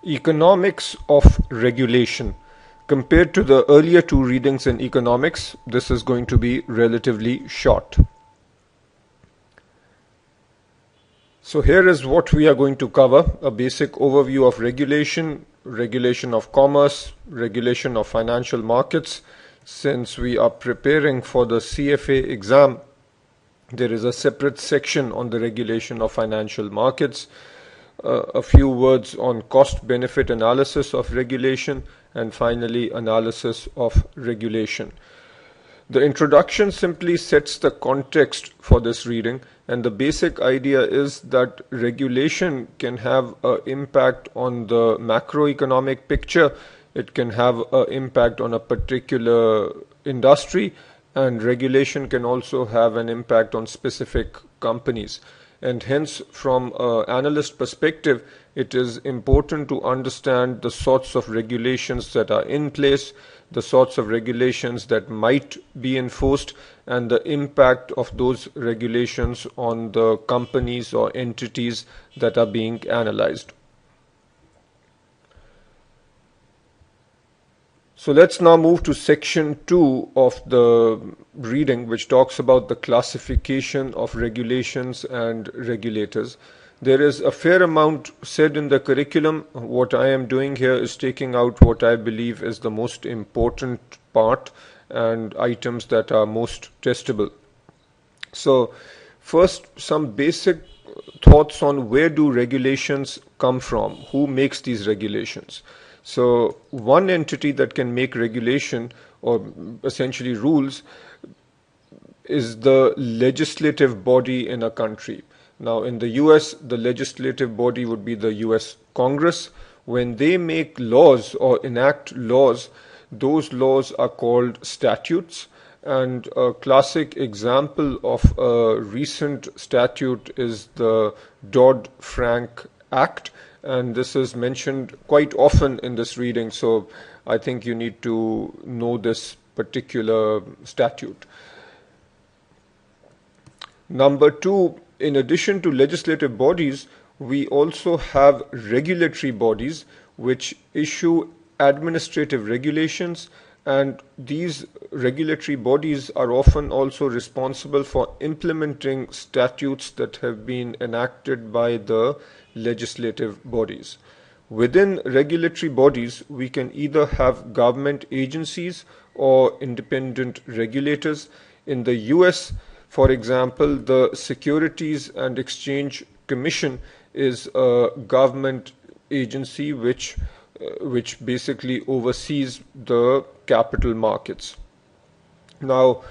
Economics of regulation. Compared to the earlier two readings in economics, this is going to be relatively short. So here is what we are going to cover: a basic overview of regulation, regulation of commerce, regulation of financial markets. Since we are preparing for the CFA exam, there is a separate section on the regulation of financial markets. A few words on cost-benefit analysis of regulation, and finally analysis of regulation. The introduction simply sets the context for this reading, and the basic idea is that regulation can have an impact on the macroeconomic picture. It can have an impact on a particular industry, and regulation can also have an impact on specific companies. And hence, from an analyst perspective, it is important to understand the sorts of regulations that are in place, the sorts of regulations that might be enforced, and the impact of those regulations on the companies or entities that are being analyzed. So let's now move to section 2 of the reading, which talks about the classification of regulations and regulators. There is a fair amount said in the curriculum. What I am doing here is taking out what I believe is the most important part and items that are most testable. So first, some basic thoughts on where do regulations come from? Who makes these regulations? So one entity that can make regulation, or essentially rules, is the legislative body in a country. Now in the US, the legislative body would be the US Congress. When they make laws or enact laws, those laws are called statutes. And a classic example of a recent statute is the Dodd-Frank Act, and this is mentioned quite often in this reading, so I think you need to know this particular statute. Number two, in addition to legislative bodies, we also have regulatory bodies which issue administrative regulations, and these regulatory bodies are often also responsible for implementing statutes that have been enacted by the legislative bodies. Within regulatory bodies, we can either have government agencies or independent regulators. In the US, for example, the Securities and Exchange Commission is a government agency which basically oversees the capital markets. Now,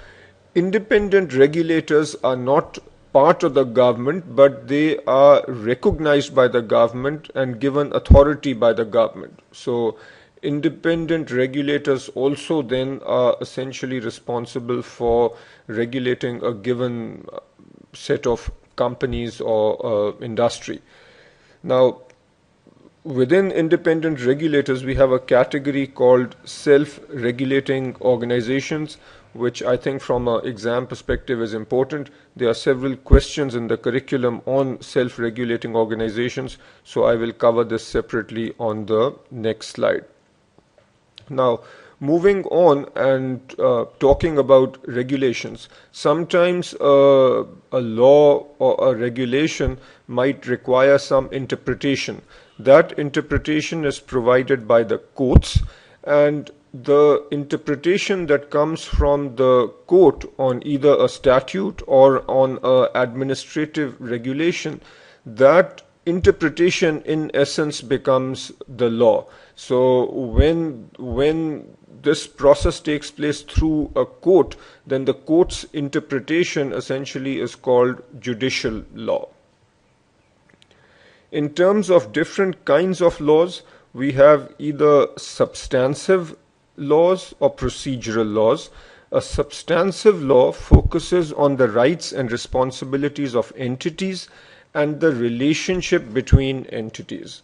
independent regulators are not part of the government, but they are recognized by the government and given authority by the government. So independent regulators also then are essentially responsible for regulating a given set of companies or industry. Now, within independent regulators, we have a category called self-regulating organizations, which I think from an exam perspective is important. There are several questions in the curriculum on self-regulating organizations, so I will cover this separately on the next slide. Now, moving on and talking about regulations, sometimes a law or a regulation might require some interpretation. That interpretation is provided by the courts, and the interpretation that comes from the court on either a statute or on an administrative regulation, that interpretation in essence becomes the law. So when this process takes place through a court, then the court's interpretation essentially is called judicial law. In terms of different kinds of laws, we have either substantive laws or procedural laws. A substantive law focuses on the rights and responsibilities of entities and the relationship between entities.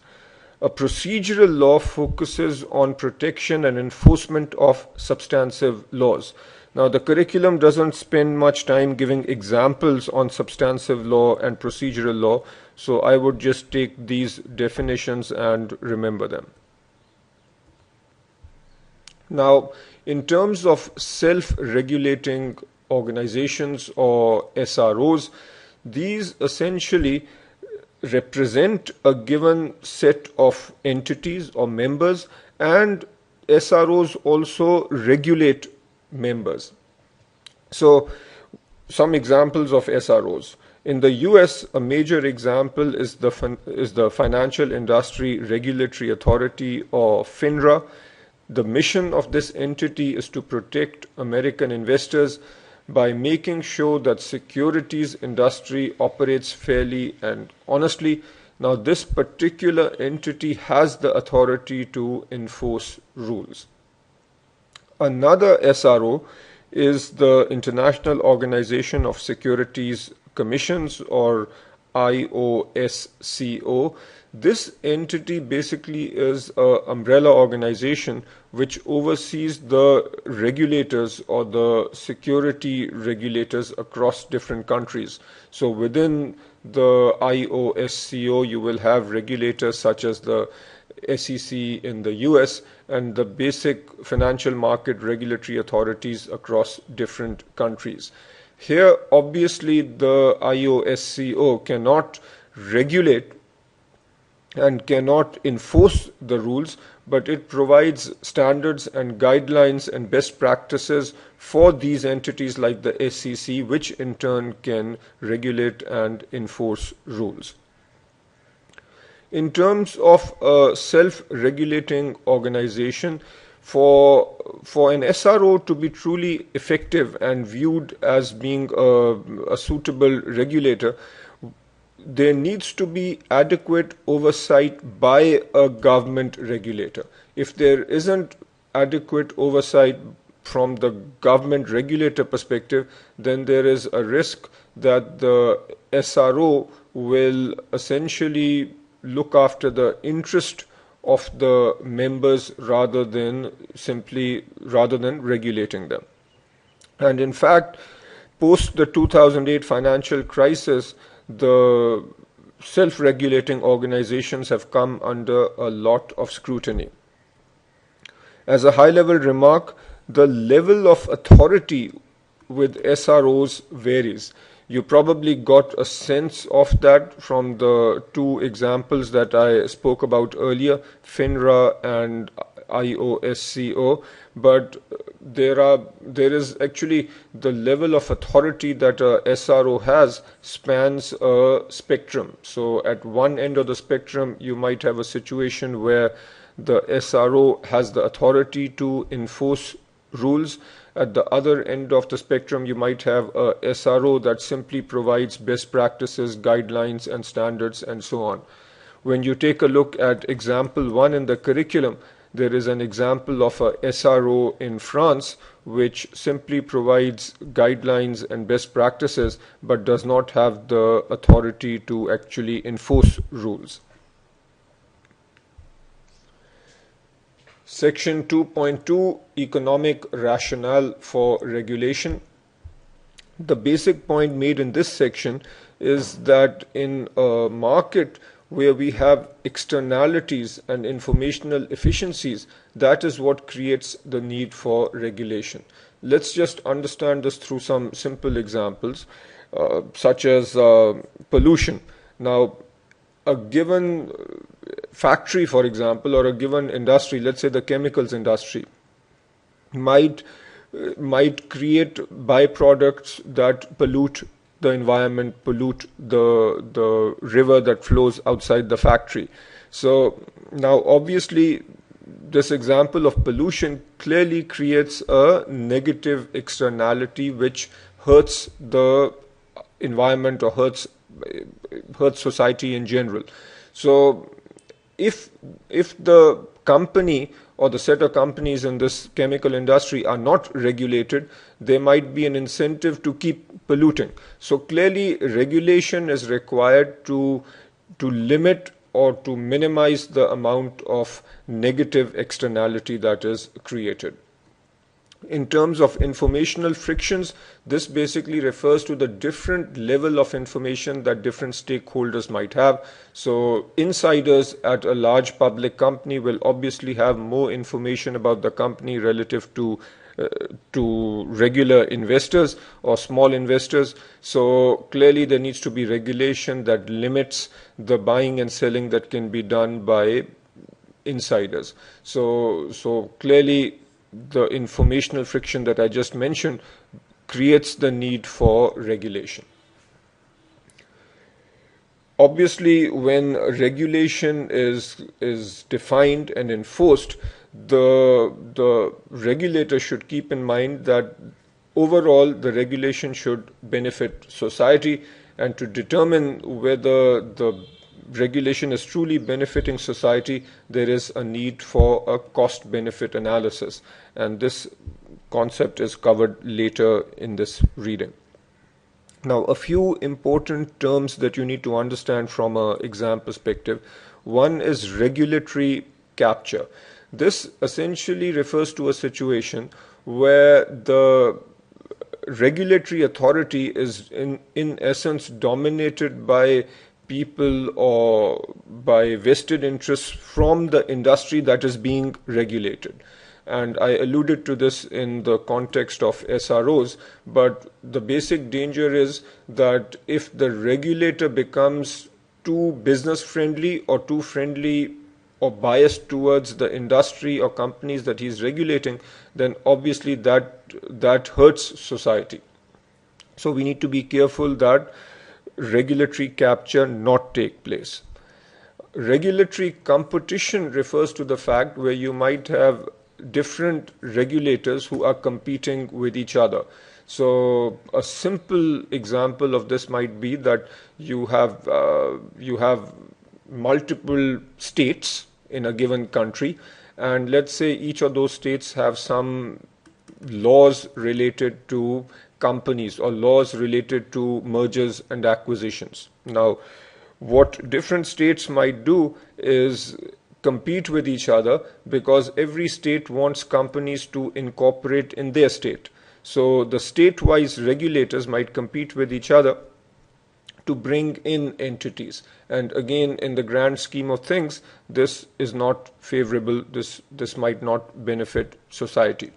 A procedural law focuses on protection and enforcement of substantive laws. Now, the curriculum doesn't spend much time giving examples on substantive law and procedural law, So I would just take these definitions and remember them. Now, in terms of self-regulating organizations or SROs, these essentially represent a given set of entities or members, and SROs also regulate members. So, some examples of SROs. In the US, a major example is the Financial Industry Regulatory Authority, or FINRA. The mission of this entity is to protect American investors by making sure that securities industry operates fairly and honestly. Now, this particular entity has the authority to enforce rules. Another SRO is the International Organization of Securities Commissions, or IOSCO. This entity basically is an umbrella organization which oversees the regulators or the security regulators across different countries. So within the IOSCO, you will have regulators such as the SEC in the US and the basic financial market regulatory authorities across different countries. Here, obviously, the IOSCO cannot regulate and cannot enforce the rules, but it provides standards and guidelines and best practices for these entities like the SEC, which in turn can regulate and enforce rules. In terms of a self-regulating organization, for an SRO to be truly effective and viewed as being a suitable regulator, there needs to be adequate oversight by a government regulator. If there isn't adequate oversight from the government regulator perspective, then there is a risk that the SRO will essentially look after the interest of the members rather than regulating them. And in fact, post the 2008 financial crisis, the self-regulating organizations have come under a lot of scrutiny. As a high-level remark, the level of authority with SROs varies. You probably got a sense of that from the two examples that I spoke about earlier, FINRA and IOSCO, but there is actually the level of authority that a SRO has spans a spectrum. So at one end of the spectrum, you might have a situation where the SRO has the authority to enforce rules. At the other end of the spectrum, you might have a SRO that simply provides best practices, guidelines, and standards, and so on. When you take a look at example 1 in the curriculum, there is an example of a SRO in France which simply provides guidelines and best practices but does not have the authority to actually enforce rules. Section 2.2, Economic Rationale for Regulation. The basic point made in this section is that in a market where we have externalities and informational efficiencies, that is what creates the need for regulation. Let's just understand this through some simple examples, such as pollution. Now, a given factory, for example, or a given industry, let's say the chemicals industry, might create byproducts that pollute the environment, pollute the river that flows outside the factory. So now obviously this example of pollution clearly creates a negative externality which hurts the environment or hurts society in general. So if the company or the set of companies in this chemical industry are not regulated, there might be an incentive to keep polluting. So clearly regulation is required to limit or to minimize the amount of negative externality that is created. In terms of informational frictions, this basically refers to the different level of information that different stakeholders might have. So insiders at a large public company will obviously have more information about the company relative to regular investors or small investors. So clearly there needs to be regulation that limits the buying and selling that can be done by insiders. So clearly the informational friction that I just mentioned creates the need for regulation. Obviously, when regulation is defined and enforced, the regulator should keep in mind that overall the regulation should benefit society, and to determine whether the regulation is truly benefiting society, there is a need for a cost-benefit analysis, and this concept is covered later in this reading. Now, a few important terms that you need to understand from an exam perspective. One is regulatory capture. This essentially refers to a situation where the regulatory authority is in essence dominated by people or by vested interests from the industry that is being regulated. And I alluded to this in the context of SROs, but the basic danger is that if the regulator becomes too business friendly or too friendly or biased towards the industry or companies that he's regulating, then obviously that hurts society. So we need to be careful that regulatory capture not take place. Regulatory competition refers to the fact where you might have different regulators who are competing with each other. So a simple example of this might be that you have multiple states in a given country, and let's say each of those states have some laws related to companies or laws related to mergers and acquisitions. Now, what different states might do is compete with each other because every state wants companies to incorporate in their state. So the state-wise regulators might compete with each other to bring in entities. And again, in the grand scheme of things, this is not favorable. This might not benefit society.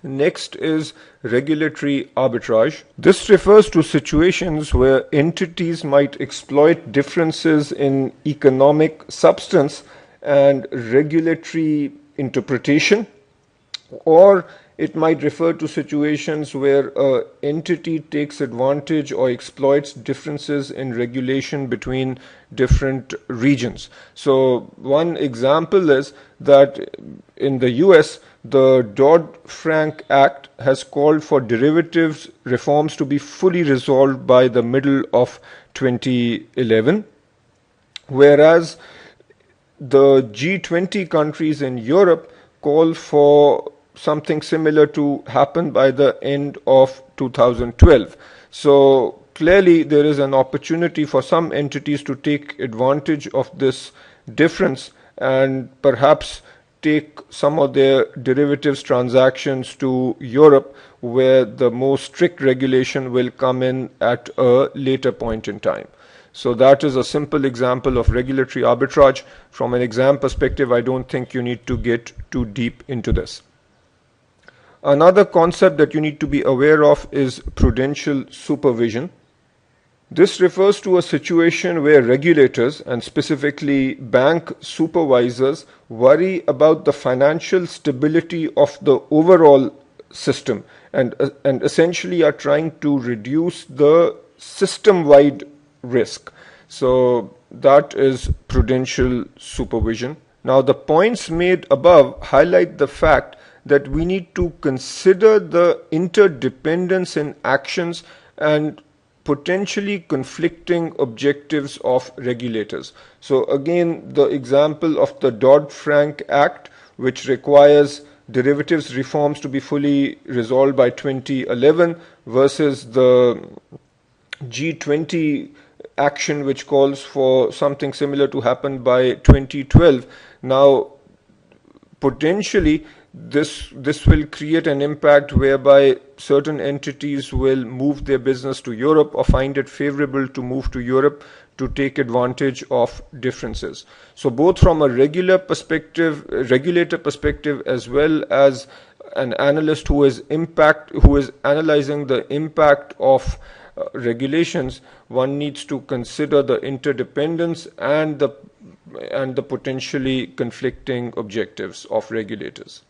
Next is regulatory arbitrage. This refers to situations where entities might exploit differences in economic substance and regulatory interpretation, or it might refer to situations where an entity takes advantage or exploits differences in regulation between different regions. So one example is that in the US, the Dodd-Frank Act has called for derivatives reforms to be fully resolved by the middle of 2011, whereas the G20 countries in Europe call for something similar to happen by the end of 2012. So clearly there is an opportunity for some entities to take advantage of this difference and perhaps take some of their derivatives transactions to Europe, where the more strict regulation will come in at a later point in time. So that is a simple example of regulatory arbitrage. From an exam perspective, I don't think you need to get too deep into this. Another concept that you need to be aware of is prudential supervision. This refers to a situation where regulators, and specifically bank supervisors, worry about the financial stability of the overall system and essentially are trying to reduce the system-wide risk. So that is prudential supervision. Now, the points made above highlight the fact that we need to consider the interdependence in actions and potentially conflicting objectives of regulators. So again, the example of the Dodd-Frank Act, which requires derivatives reforms to be fully resolved by 2011, versus the G20 action, which calls for something similar to happen by 2012. Now, potentially, This will create an impact whereby certain entities will move their business to Europe or find it favorable to move to Europe to take advantage of differences. So both from a regulator perspective, as well as an analyst who is analyzing the impact of regulations, one needs to consider the interdependence and the potentially conflicting objectives of regulators.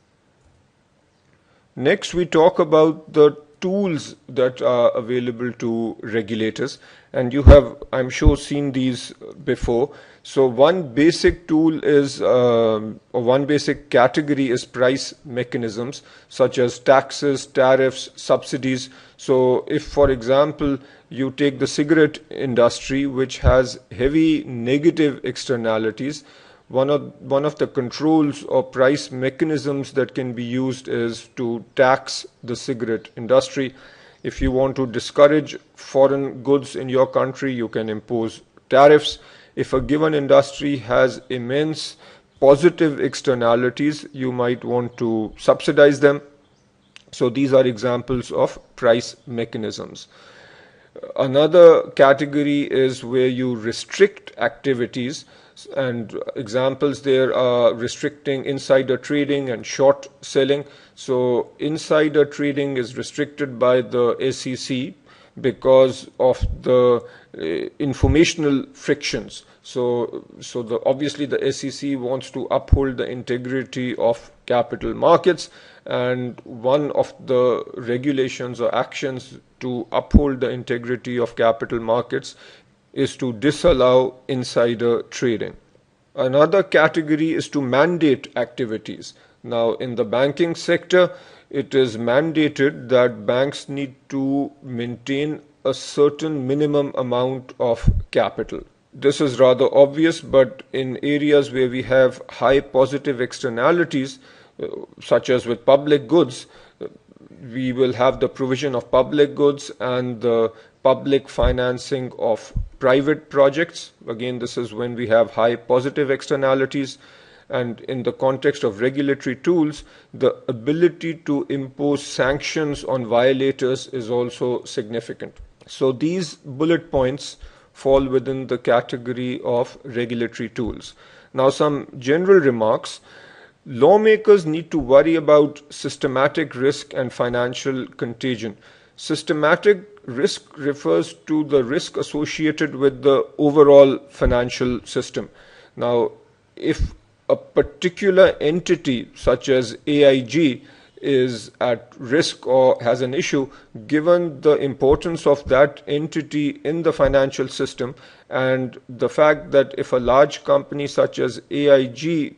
Next, we talk about the tools that are available to regulators, and you have, I'm sure, seen these before. So one basic tool is, or one basic category is price mechanisms such as taxes, tariffs, subsidies. So if, for example, you take the cigarette industry, which has heavy negative externalities, one of the controls or price mechanisms that can be used is to tax the cigarette industry. If you want to discourage foreign goods in your country, you can impose tariffs. If a given industry has immense positive externalities, you might want to subsidize them. So these are examples of price mechanisms. Another category is where you restrict activities, and examples there are restricting insider trading and short selling. So insider trading is restricted by the SEC because of the informational frictions. So obviously the SEC wants to uphold the integrity of capital markets, and one of the regulations or actions to uphold the integrity of capital markets is to disallow insider trading. Another category is to mandate activities. Now, in the banking sector, it is mandated that banks need to maintain a certain minimum amount of capital. This is rather obvious, but in areas where we have high positive externalities, such as with public goods, we will have the provision of public goods and the public financing of private projects. Again, this is when we have high positive externalities. And in the context of regulatory tools, the ability to impose sanctions on violators is also significant. So these bullet points fall within the category of regulatory tools. Now, some general remarks. Lawmakers need to worry about systematic risk and financial contagion. Systematic risk refers to the risk associated with the overall financial system. Now, if a particular entity such as AIG is at risk or has an issue, given the importance of that entity in the financial system and the fact that if a large company such as AIG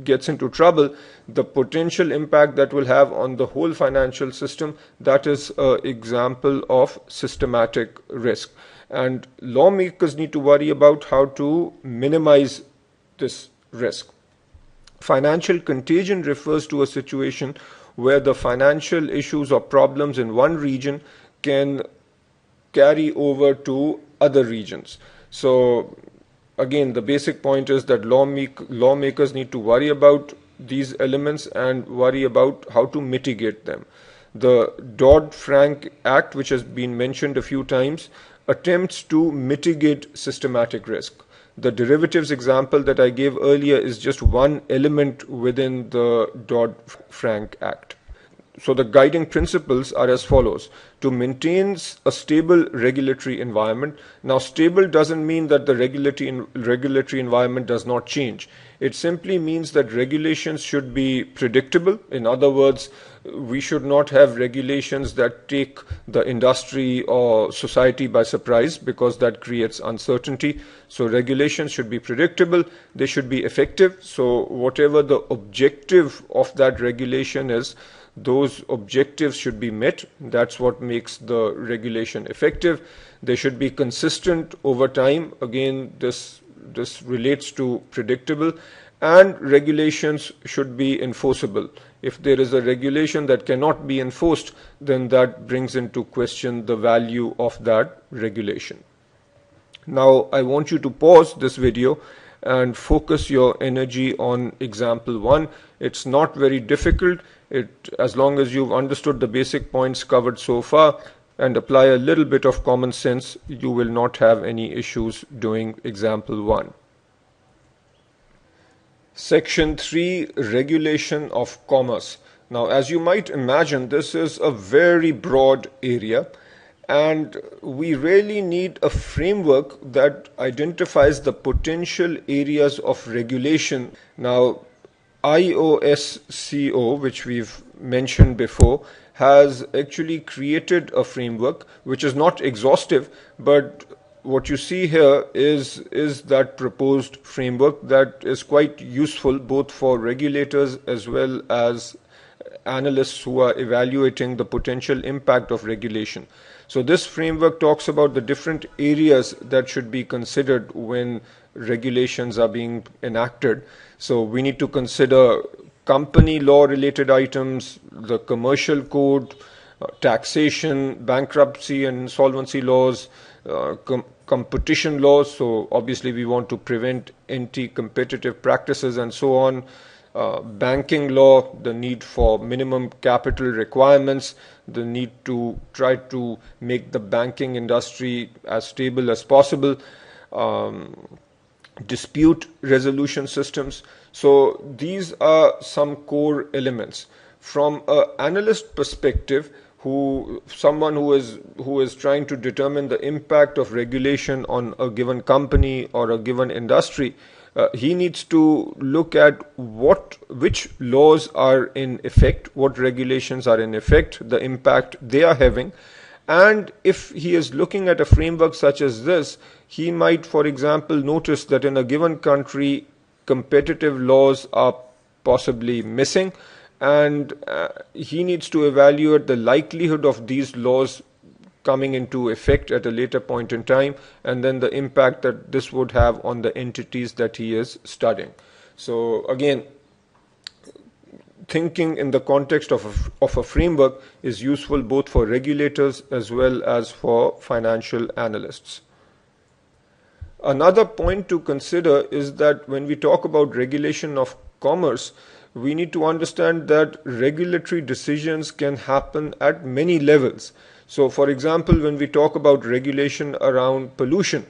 gets into trouble, the potential impact that will have on the whole financial system, that is an example of systematic risk. And lawmakers need to worry about how to minimize this risk. Financial contagion refers to a situation where the financial issues or problems in one region can carry over to other regions. So again, the basic point is that lawmakers need to worry about these elements and worry about how to mitigate them. The Dodd-Frank Act, which has been mentioned a few times, attempts to mitigate systematic risk. The derivatives example that I gave earlier is just one element within the Dodd-Frank Act. So the guiding principles are as follows: to maintain a stable regulatory environment. Now, stable doesn't mean that the regulatory environment does not change. It simply means that regulations should be predictable. In other words, we should not have regulations that take the industry or society by surprise, because that creates uncertainty. So regulations should be predictable, they should be effective. So whatever the objective of that regulation is, those objectives should be met. That's what makes the regulation effective. They should be consistent over time. Again, this relates to predictable. And regulations should be enforceable. If there is a regulation that cannot be enforced, then that brings into question the value of that regulation. Now, I want you to pause this video and focus your energy on example 1. It's not very difficult. As long as you've understood the basic points covered so far and apply a little bit of common sense, you will not have any issues doing example 1. Section 3, Regulation of Commerce. Now, as you might imagine, this is a very broad area, and we really need a framework that identifies the potential areas of regulation. Now, IOSCO, which we've mentioned before, has actually created a framework which is not exhaustive, but what you see here is that proposed framework that is quite useful both for regulators as well as analysts who are evaluating the potential impact of regulation. So this framework talks about the different areas that should be considered when regulations are being enacted. So we need to consider company law related items, the commercial code, taxation, bankruptcy and insolvency laws, competition laws. So obviously we want to prevent anti-competitive practices and so on. Banking law, the need for minimum capital requirements, the need to try to make the banking industry as stable as possible, dispute resolution systems. So these are some core elements. From an analyst perspective, someone who is trying to determine the impact of regulation on a given company or a given industry, he needs to look at which laws are in effect, what regulations are in effect, the impact they are having. And if he is looking at a framework such as this, he might, for example, notice that in a given country, competitive laws are possibly missing, and he needs to evaluate the likelihood of these laws coming into effect at a later point in time, and then the impact that this would have on the entities that he is studying. So again, thinking in the context of a framework is useful both for regulators as well as for financial analysts. Another point to consider is that when we talk about regulation of commerce, we need to understand that regulatory decisions can happen at many levels. So, for example, when we talk about regulation around pollution,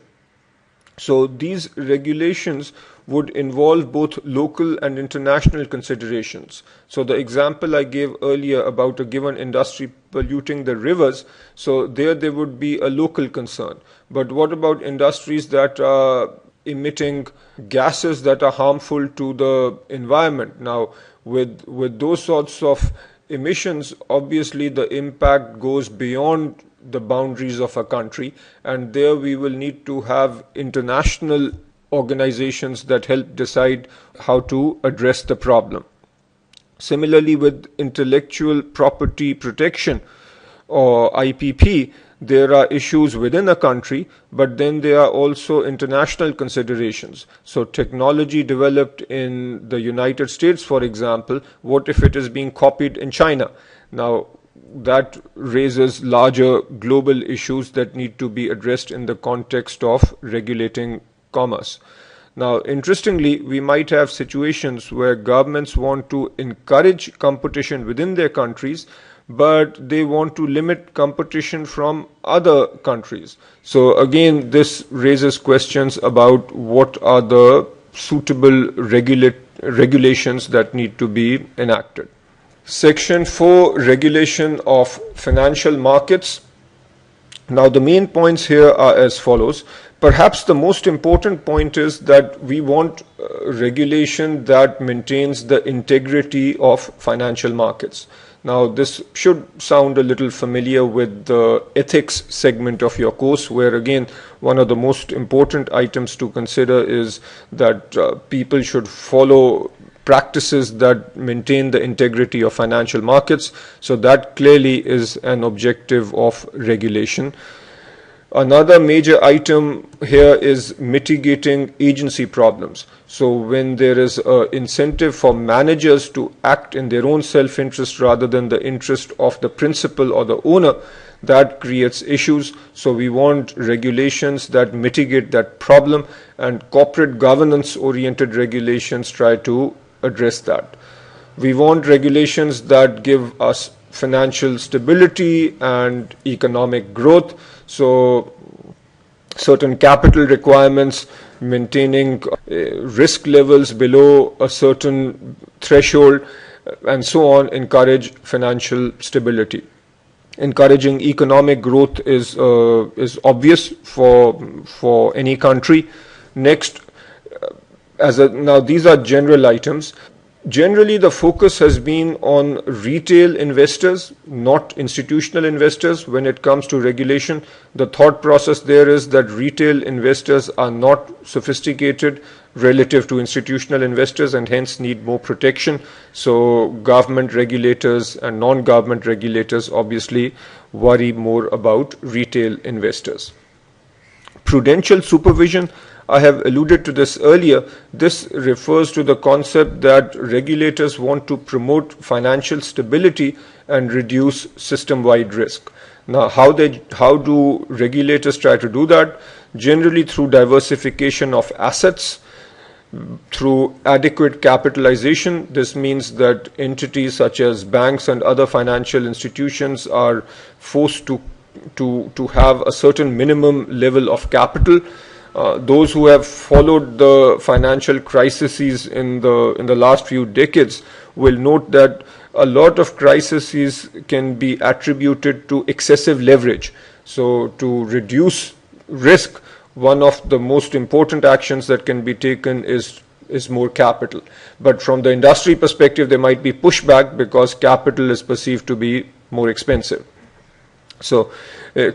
so these regulations would involve both local and international considerations. So the example I gave earlier about a given industry polluting the rivers, so there would be a local concern. But what about industries that are emitting gases that are harmful to the environment? Now, with those sorts of emissions, obviously the impact goes beyond the boundaries of a country, and there we will need to have international organizations that help decide how to address the problem. Similarly, with intellectual property protection or IPP, there are issues within a country, but then there are also international considerations. So technology developed in the United States, for example, what if it is being copied in China? Now, that raises larger global issues that need to be addressed in the context of regulating commerce. Now, interestingly, we might have situations where governments want to encourage competition within their countries, but they want to limit competition from other countries. So again, this raises questions about what are the suitable regulations that need to be enacted. Section 4, Regulation of Financial Markets. Now, the main points here are as follows. Perhaps the most important point is that we want regulation that maintains the integrity of financial markets. Now, this should sound a little familiar with the ethics segment of your course, where again, one of the most important items to consider is that people should follow practices that maintain the integrity of financial markets. So that clearly is an objective of regulation. Another major item here is mitigating agency problems. So when there is an incentive for managers to act in their own self-interest rather than the interest of the principal or the owner, that creates issues. So we want regulations that mitigate that problem, and corporate governance-oriented regulations try to address that. We want regulations that give us financial stability and economic growth. So certain capital requirements, maintaining risk levels below a certain threshold, and so on, encourage financial stability. Encouraging economic growth is obvious for any country. Next, now these are general items. Generally, the focus has been on retail investors, not institutional investors. When it comes to regulation, the thought process there is that retail investors are not sophisticated relative to institutional investors and hence need more protection. So government regulators and non-government regulators obviously worry more about retail investors. Prudential supervision, I have alluded to this earlier. This refers to the concept that regulators want to promote financial stability and reduce system-wide risk. Now, how do regulators try to do that? Generally through diversification of assets, through adequate capitalization. This means that entities such as banks and other financial institutions are forced to have a certain minimum level of capital. Those who have followed the financial crises in the last few decades will note that a lot of crises can be attributed to excessive leverage. So to reduce risk, one of the most important actions that can be taken is more capital. But from the industry perspective, there might be pushback because capital is perceived to be more expensive. So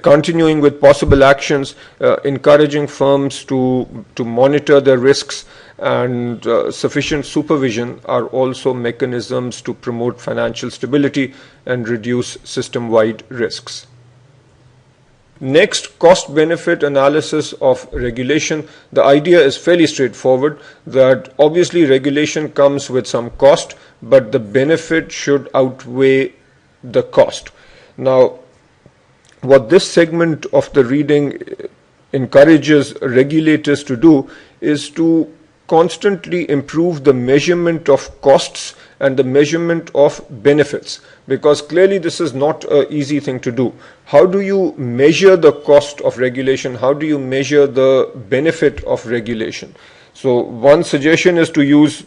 continuing with possible actions, encouraging firms to monitor their risks, and sufficient supervision are also mechanisms to promote financial stability and reduce system-wide risks. Next, cost-benefit analysis of regulation. The idea is fairly straightforward, that obviously regulation comes with some cost, but the benefit should outweigh the cost. Now, what this segment of the reading encourages regulators to do is to constantly improve the measurement of costs and the measurement of benefits, because clearly this is not an easy thing to do. How do you measure the cost of regulation? How do you measure the benefit of regulation? So one suggestion is to use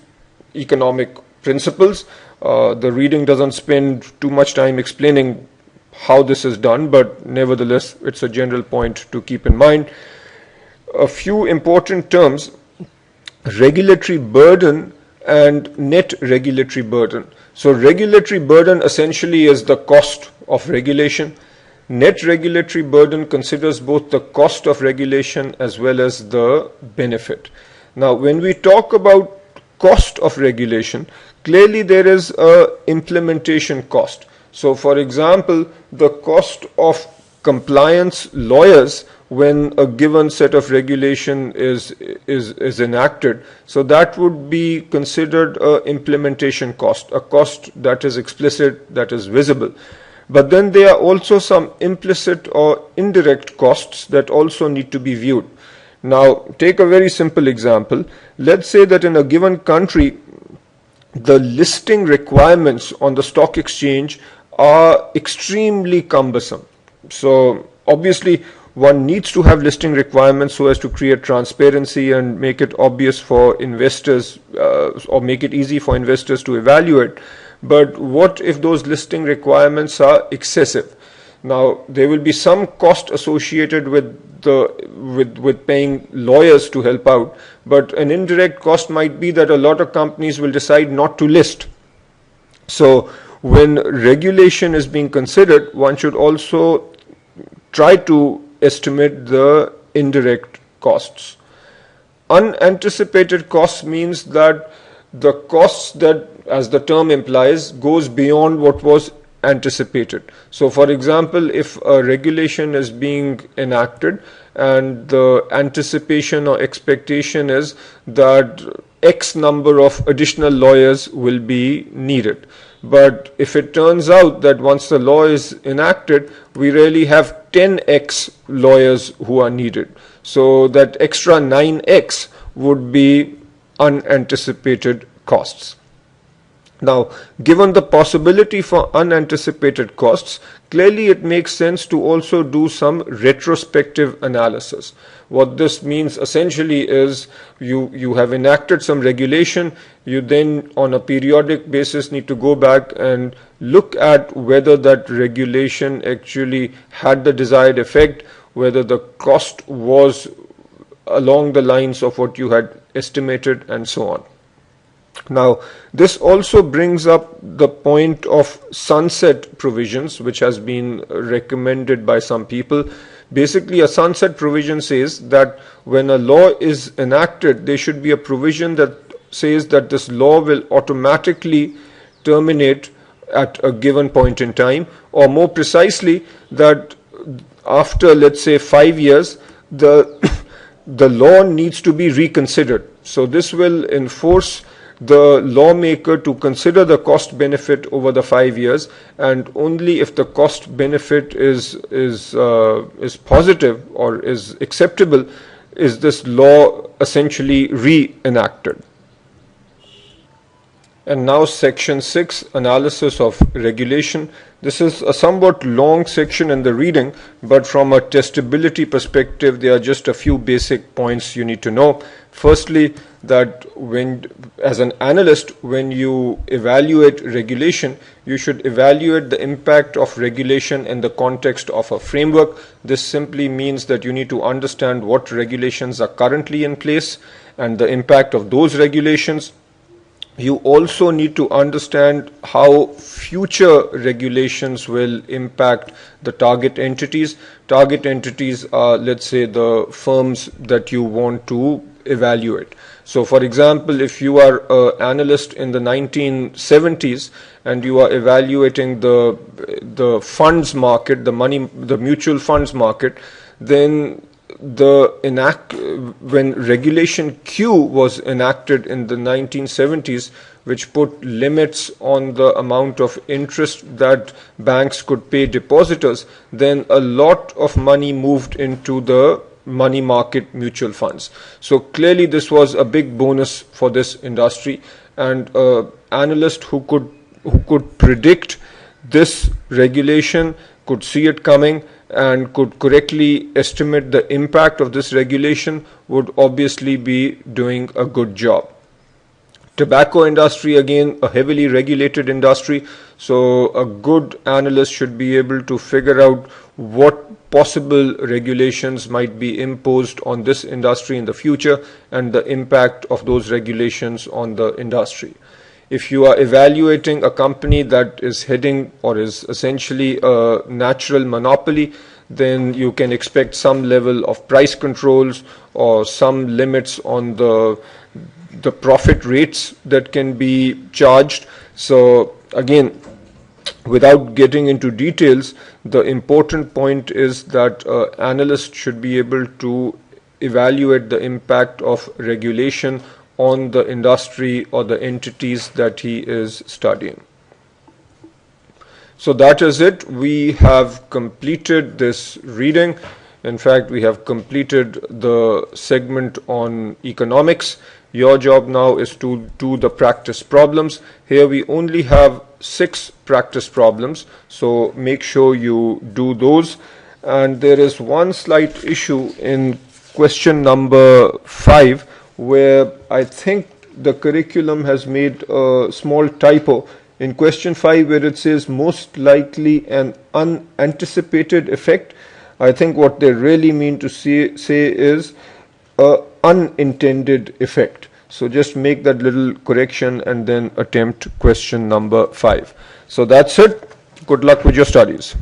economic principles. The reading doesn't spend too much time explaining how this is done, but nevertheless it's a general point to keep in mind. A few important terms: regulatory burden and net regulatory burden. So regulatory burden essentially is the cost of regulation. Net regulatory burden considers both the cost of regulation as well as the benefit. Now, when we talk about cost of regulation, clearly there is a implementation cost. So for example, the cost of compliance lawyers when a given set of regulation is enacted, so that would be considered an implementation cost, a cost that is explicit, that is visible. But then there are also some implicit or indirect costs that also need to be viewed. Now, take a very simple example. Let's say that in a given country, the listing requirements on the stock exchange are extremely cumbersome. So obviously one needs to have listing requirements so as to create transparency and make it obvious for investors, or make it easy for investors to evaluate. But what if those listing requirements are excessive? Now, there will be some cost associated with paying lawyers to help out, but an indirect cost might be that a lot of companies will decide not to list. So when regulation is being considered, one should also try to estimate the indirect costs. Unanticipated costs means that the costs that, as the term implies, goes beyond what was anticipated. So for example, if a regulation is being enacted and the anticipation or expectation is that X number of additional lawyers will be needed. But if it turns out that once the law is enacted, we really have 10x lawyers who are needed. So that extra 9x would be unanticipated costs. Now, given the possibility for unanticipated costs, clearly it makes sense to also do some retrospective analysis. What this means essentially is you have enacted some regulation, you then on a periodic basis need to go back and look at whether that regulation actually had the desired effect, whether the cost was along the lines of what you had estimated, and so on. Now, this also brings up the point of sunset provisions, which has been recommended by some people. Basically, a sunset provision says that when a law is enacted, there should be a provision that says that this law will automatically terminate at a given point in time, or more precisely, that after, let's say, 5 years, the law needs to be reconsidered. So this will enforce the lawmaker to consider the cost benefit over the 5 years, and only if the cost benefit is positive or is acceptable is this law essentially re-enacted. And now section 6, analysis of regulation. This is a somewhat long section in the reading, but from a testability perspective, there are just a few basic points you need to know. Firstly, that as an analyst, when you evaluate regulation, you should evaluate the impact of regulation in the context of a framework. This simply means that you need to understand what regulations are currently in place and the impact of those regulations. You also need to understand how future regulations will impact the target entities. Target entities are, let's say, the firms that you want to evaluate. So, for example, if you are an analyst in the 1970s and you are evaluating the funds market, the mutual funds market, then when Regulation Q was enacted in the 1970s, which put limits on the amount of interest that banks could pay depositors, then a lot of money moved into the money market mutual funds. So clearly this was a big bonus for this industry, and an analyst who could predict this regulation, could see it coming, and could correctly estimate the impact of this regulation would obviously be doing a good job. Tobacco industry, again, a heavily regulated industry, so a good analyst should be able to figure out what possible regulations might be imposed on this industry in the future and the impact of those regulations on the industry. If you are evaluating a company that is heading or is essentially a natural monopoly, then you can expect some level of price controls or some limits on the profit rates that can be charged. So again, without getting into details, the important point is that an analyst should be able to evaluate the impact of regulation on the industry or the entities that he is studying. So that is it. We have completed this reading. In fact, we have completed the segment on economics. Your job now is to do the practice problems. Here we only have 6 practice problems, so make sure you do those. And there is one slight issue in question number 5, where I think the curriculum has made a small typo. In question 5, where it says most likely an unanticipated effect, I think what they really mean to say is unintended effect. So just make that little correction and then attempt question number 5. So that's it. Good luck with your studies.